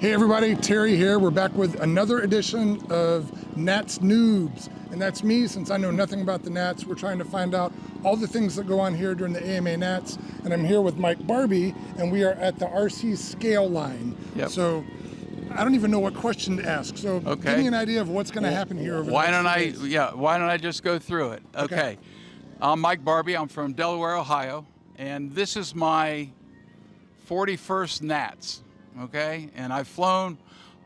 Hey everybody, Terry here. We're back with another edition of Nats Newbs. And that's me, since I know nothing about the Nats. We're trying to find out all the things that go on here during the AMA Nats. And I'm here with Mike Barbee, and we are at the RC scale line. Yep. So I don't even know what question to ask. So give me an idea of what's going to happen here over the next few days. Why don't I just go through it? Okay. I'm Mike Barbee. I'm from Delaware, Ohio. And this is my 41st Nats. Okay, and I've flown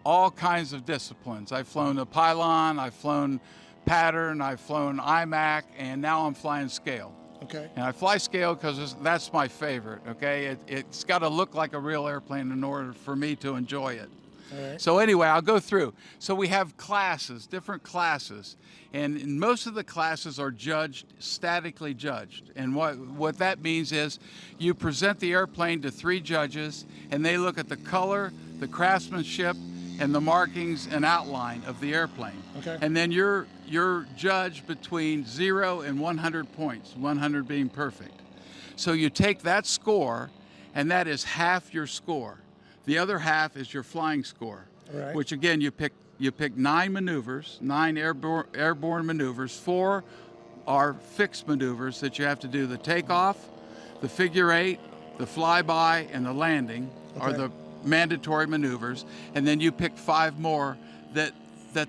all kinds of disciplines. I've flown the pylon, I've flown pattern, I've flown IMAC, and now I'm flying scale. Okay. And I fly scale because that's my favorite. Okay, it's got to look like a real airplane in order for me to enjoy it. All right. So anyway, I'll go through. So we have classes, different classes, and most of the classes are judged, statically judged. And what that means is you present the airplane to 3 judges, and they look at the color, the craftsmanship, and the markings and outline of the airplane. Okay. And then you're judged between 0 and 100 points, 100 being perfect. So you take that score, and that is half your score. The other half is your flying score, Right. which again, you pick 9 maneuvers, 9 airborne maneuvers. 4 are fixed maneuvers that you have to do. The takeoff, the figure 8, the flyby, and the landing are Okay. the mandatory maneuvers. And then you pick 5 more that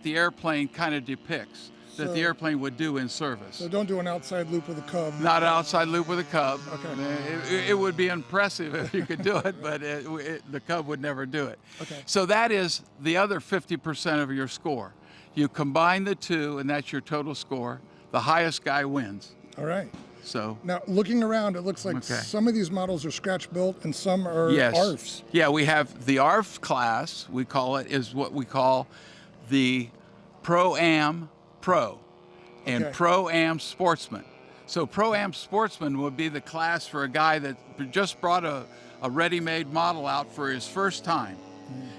the airplane kind of depicts, that the airplane would do in service. So don't do an outside loop with a Cub. Not an outside loop with a Cub. Okay. It would be impressive if you could do it, but the Cub would never do it. Okay. So that is the other 50% of your score. You combine the two, and that's your total score. The highest guy wins. All right. So Now, looking around, it looks like some of these models are scratch built and some are ARFs. Yeah, we have the ARF class, we call it, is what we call the Pro-Am Pro and Okay. Pro-Am Sportsman. So Pro-Am Sportsman would be the class for a guy that just brought a ready-made model out for his first time,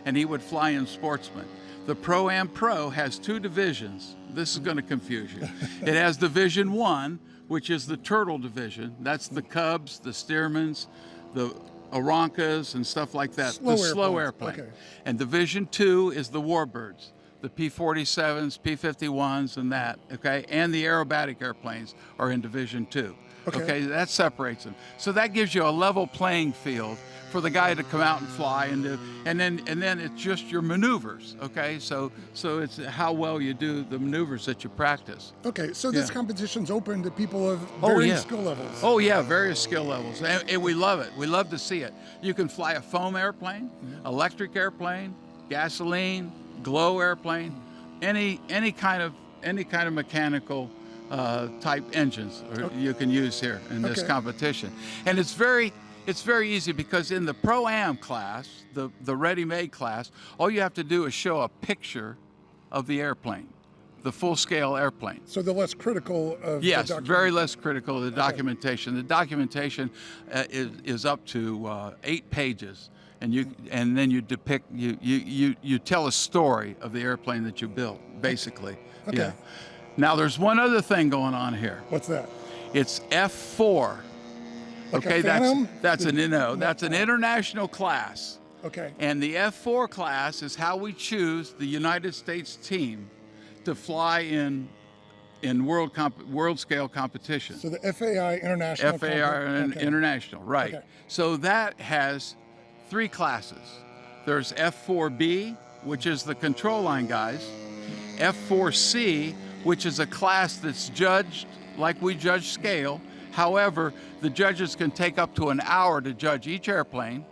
and he would fly in Sportsman. The Pro-Am Pro has 2 divisions. This is going to confuse you. It has Division 1, which is the turtle division. That's the Cubs, the Stearmans, the Aeronautics, and stuff like that. Slow airplane. Okay. And Division 2 is the Warbirds, the P-47s, P-51s, and that, okay? And the aerobatic airplanes are in Division 2. Okay. That separates them. So that gives you a level playing field for the guy to come out and fly, and then it's just your maneuvers, okay? So it's how well you do the maneuvers that you practice. Okay, so this competition's open to people of Oh, varying yeah. skill levels. Oh yeah, various skill levels, and we love it. We love to see it. You can fly a foam airplane, electric airplane, gasoline, glow airplane, any kind of mechanical type engines you can use here in this competition. And it's very easy, because in the Pro-Am class, the ready-made class, all you have to do is show a picture of the airplane, the full-scale airplane. So they're less critical of the Yes, document. very less critical of the documentation. The documentation is up to 8 pages, and then you depict, you tell a story of the airplane that you built, basically. Okay. Yeah. Now there's one other thing going on here. What's that? It's F4. Like a Okay, Phantom? that's an international class. Okay. And the F4 class is how we choose the United States team to fly in world scale competition. So the FAI International. International, right. Okay. So that has 3 classes. There's F4B, which is the control line guys. F4C, which is a class that's judged like we judge scale. However, the judges can take up to an hour to judge each airplane,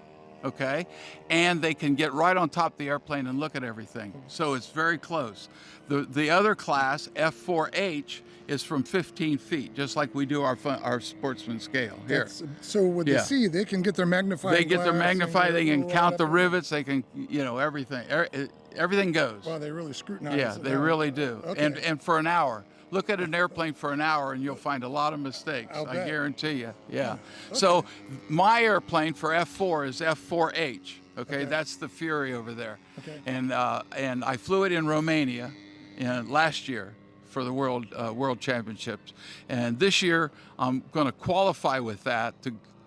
okay? And they can get right on top of the airplane and look at everything. So it's very close. The other class, F4H, is from 15 feet, just like we do our sportsman scale here. So with the C, they can get their magnifying They get their glass and magnifying, they can right count up the and- rivets, they can, everything. Everything goes. Wow, they really scrutinize Yeah, it they now. really do. Okay. And for an hour. Look at an airplane for an hour and you'll find a lot of mistakes. I'll I bet. guarantee you. Yeah. So my airplane for F4 is F4H. Okay, that's the Fury over there. Okay. And I flew it in Romania last year for the World Championships. And this year I'm going to qualify with that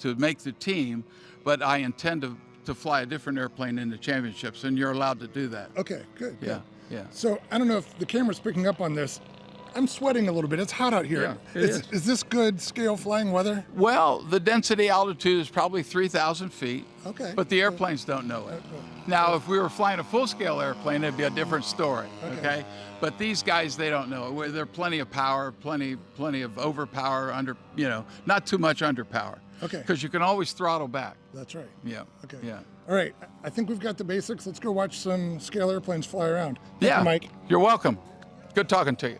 to make the team, but I intend to fly a different airplane in the championships, and you're allowed to do that. Okay, good. Yeah, good. yeah. So I don't know if the camera's picking up on this. I'm sweating a little bit. It's hot out here. Yeah, it is. Is this good scale flying weather? Well, the density altitude is probably 3,000 feet. Okay. But the airplanes don't know it. Now, if we were flying a full-scale airplane, it'd be a different story. Okay. But these guys, they don't know. There are plenty of power, plenty of overpower, not too much underpower. Okay. Because you can always throttle back. That's right. Yeah. Okay. Yeah. All right. I think we've got the basics. Let's go watch some scale airplanes fly around. Thank Yeah. you, Mike. You're welcome. Good talking to you.